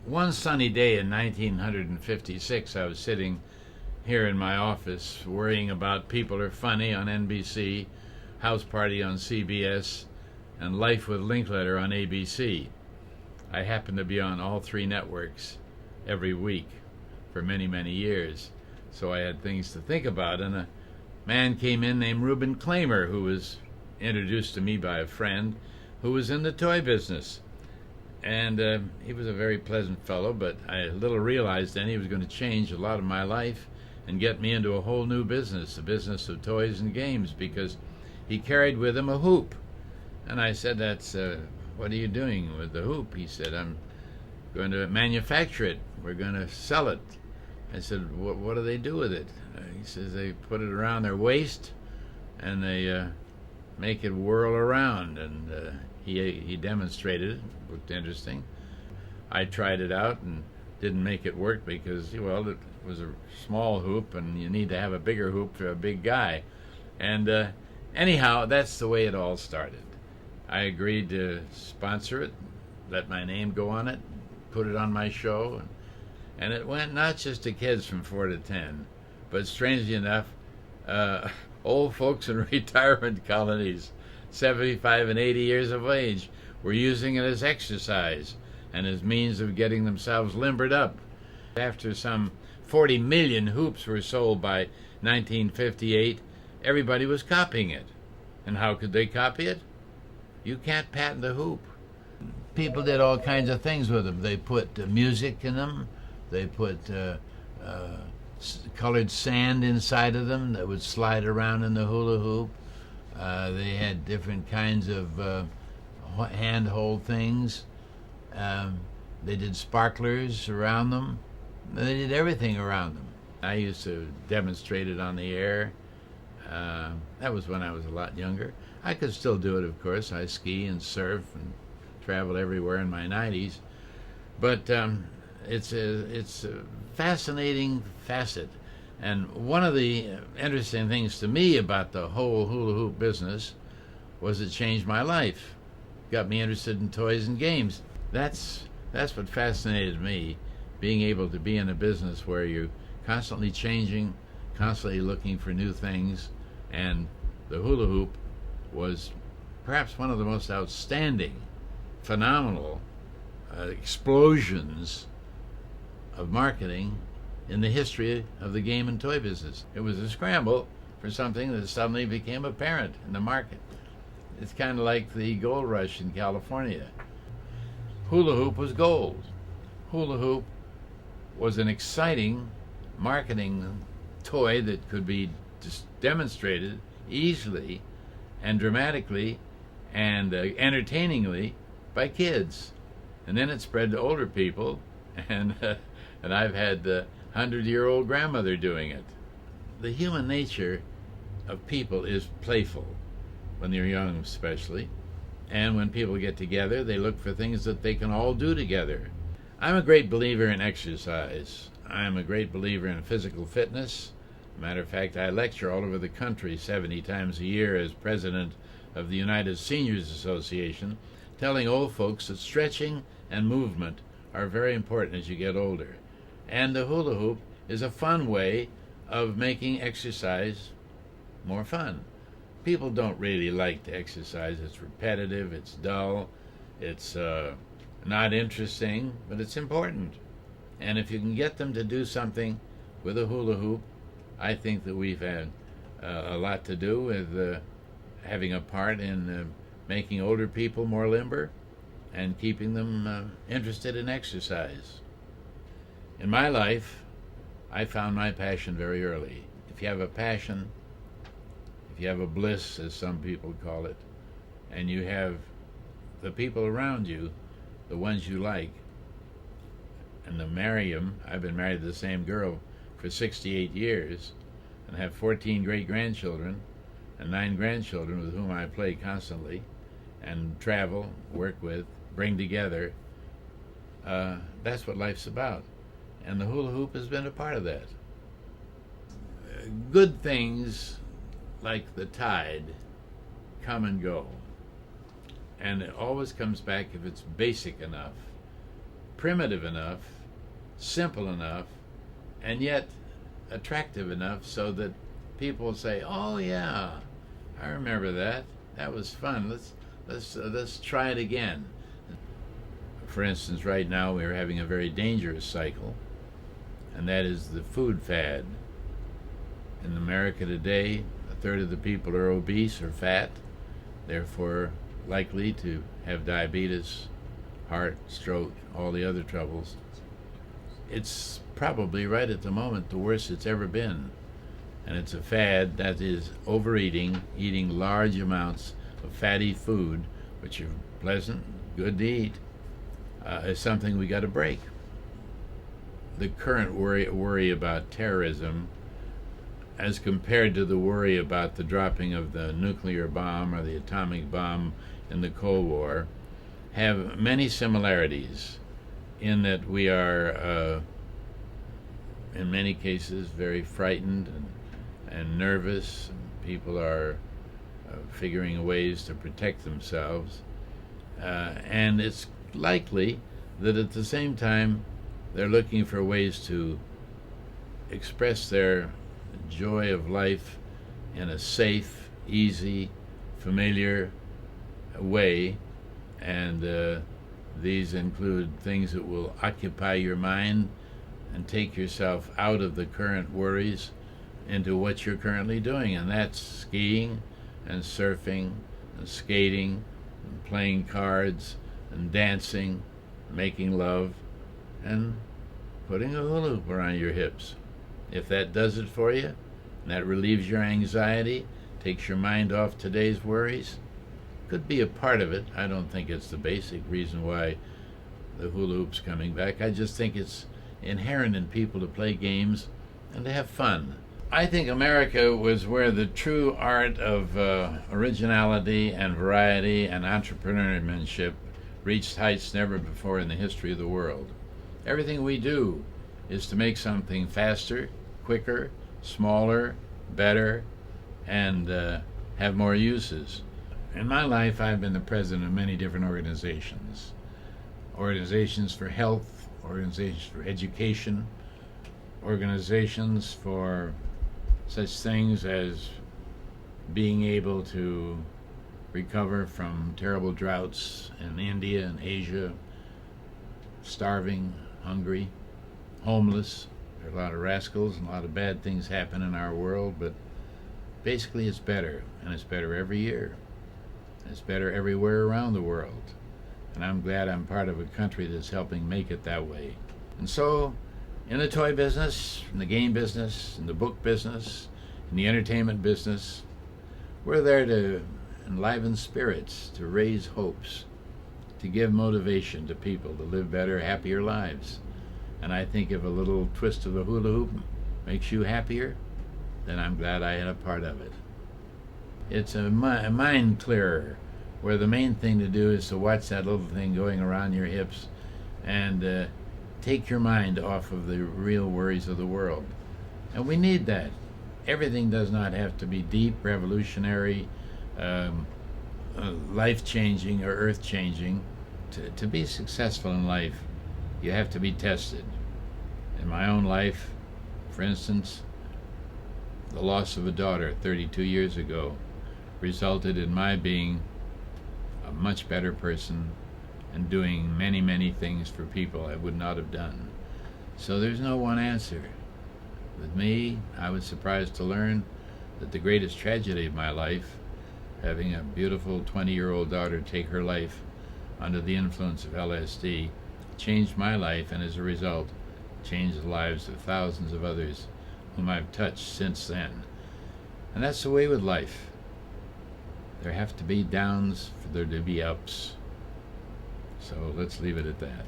One sunny day in 1956, I was sitting here in my office worrying about People Are Funny on NBC, House Party on CBS, and Life with Linkletter on ABC. I happened to be on all three networks every week for many, many years, so I had things to think about, and a man came in named Reuben Klamer, who was introduced to me by a friend who was in the toy business. And he was a very pleasant fellow, but I little realized then he was going to change a lot of my life and get me into a whole new business, the business of toys and games, because he carried with him a hoop. And I said, what are you doing with the hoop? He said, I'm going to manufacture it. We're going to sell it. I said, what do they do with it? He says, they put it around their waist and they make it whirl around. And he demonstrated it. It looked interesting. I tried it out and didn't make it work because, well, it was a small hoop and you need to have a bigger hoop for a big guy. And anyhow, that's the way it all started. I agreed to sponsor it, let my name go on it, put it on my show, and it went not just to kids from 4 to 10, but strangely enough, old folks in retirement colonies, 75 and 80 years of age, were using it as exercise and as means of getting themselves limbered up. After some 40 million hoops were sold by 1958, everybody was copying it. And how could they copy it? You can't patent a hoop. People did all kinds of things with them. They put music in them. They put colored sand inside of them that would slide around in the hula hoop. They had different kinds of handhold things. They did sparklers around them. They did everything around them. I used to demonstrate it on the air. That was when I was a lot younger. I could still do it, of course. I ski and surf and travel everywhere in my 90s. But it's a fascinating facet. And one of the interesting things to me about the whole hula hoop business was it changed my life. Got me interested in toys and games. That's what fascinated me, being able to be in a business where you're constantly changing, constantly looking for new things, and the hula hoop was perhaps one of the most outstanding, phenomenal explosions of marketing in the history of the game and toy business. It was a scramble for something that suddenly became apparent in the market. It's kind of like the gold rush in California. Hula hoop was gold. Hula hoop was an exciting marketing toy that could be demonstrated easily and dramatically and entertainingly by kids. And then it spread to older people, and I've had the 100-year-old grandmother doing it. The human nature of people is playful, when they're young especially, and when people get together, they look for things that they can all do together. I'm a great believer in exercise. I'm a great believer in physical fitness. Matter of fact, I lecture all over the country 70 times a year as president of the United Seniors Association, telling old folks that stretching and movement are very important as you get older. And the hula hoop is a fun way of making exercise more fun. People don't really like to exercise. It's repetitive, it's dull, it's not interesting, but it's important. And if you can get them to do something with a hula hoop, I think that we've had a lot to do with having a part in making older people more limber and keeping them interested in exercise. In my life, I found my passion very early. If you have a passion, if you have a bliss, as some people call it, and you have the people around you, the ones you like, and to marry them, I've been married to the same girl for 68 years and have 14 great-grandchildren and 9 grandchildren with whom I play constantly and travel, work with, bring together. That's what life's about. And the hula hoop has been a part of that. Good things like the tide come and go. And it always comes back if it's basic enough. primitive enough, simple enough, and yet attractive enough so that people will say, "Oh yeah, I remember that. That was fun. Let's try it again." For instance, right now we're having a very dangerous cycle, and that is the food fad. In America today, a third of the people are obese or fat, therefore likely to have diabetes, heart, stroke, all the other troubles. It's probably right at the moment the worst it's ever been. And it's a fad that is overeating, eating large amounts of fatty food, which are pleasant, good to eat, is something we got to break. The current worry about terrorism, as compared to the worry about the dropping of the nuclear bomb or the atomic bomb in the Cold War, have many similarities in that we are, in many cases, very frightened and nervous. People are figuring ways to protect themselves. And it's likely that at the same time they're looking for ways to express their joy of life in a safe, easy, familiar way. And these include things that will occupy your mind and take yourself out of the current worries into what you're currently doing, and that's skiing and surfing and skating and playing cards and dancing, making love, and putting a hula-hoop around your hips. If that does it for you, and that relieves your anxiety, takes your mind off today's worries, could be a part of it. I don't think it's the basic reason why the hula-hoop's coming back. I just think it's inherent in people to play games and to have fun. I think America was where the true art of originality and variety and entrepreneurship reached heights never before in the history of the world. Everything we do is to make something faster, quicker, smaller, better, and have more uses. In my life, I've been the president of many different organizations. Organizations for health, organizations for education, organizations for such things as being able to recover from terrible droughts in India and Asia, starving, hungry, homeless. There are a lot of rascals and a lot of bad things happen in our world, but basically it's better, and it's better every year. It's better everywhere around the world. And I'm glad I'm part of a country that's helping make it that way. And so, in the toy business, in the game business, in the book business, in the entertainment business, we're there to enliven spirits, to raise hopes, to give motivation to people to live better, happier lives. And I think if a little twist of the hula hoop makes you happier, then I'm glad I had a part of it. It's a mind clearer, where the main thing to do is to watch that little thing going around your hips and take your mind off of the real worries of the world. And we need that. Everything does not have to be deep, revolutionary, life-changing or earth-changing. To be successful in life, you have to be tested. In my own life, for instance, the loss of a daughter 32 years ago resulted in my being a much better person and doing many, many things for people I would not have done. So there's no one answer. With me, I was surprised to learn that the greatest tragedy of my life, having a beautiful 20-year-old daughter take her life under the influence of LSD, changed my life, and as a result, changed the lives of thousands of others whom I've touched since then. And that's the way with life. There have to be downs for there to be ups. So let's leave it at that.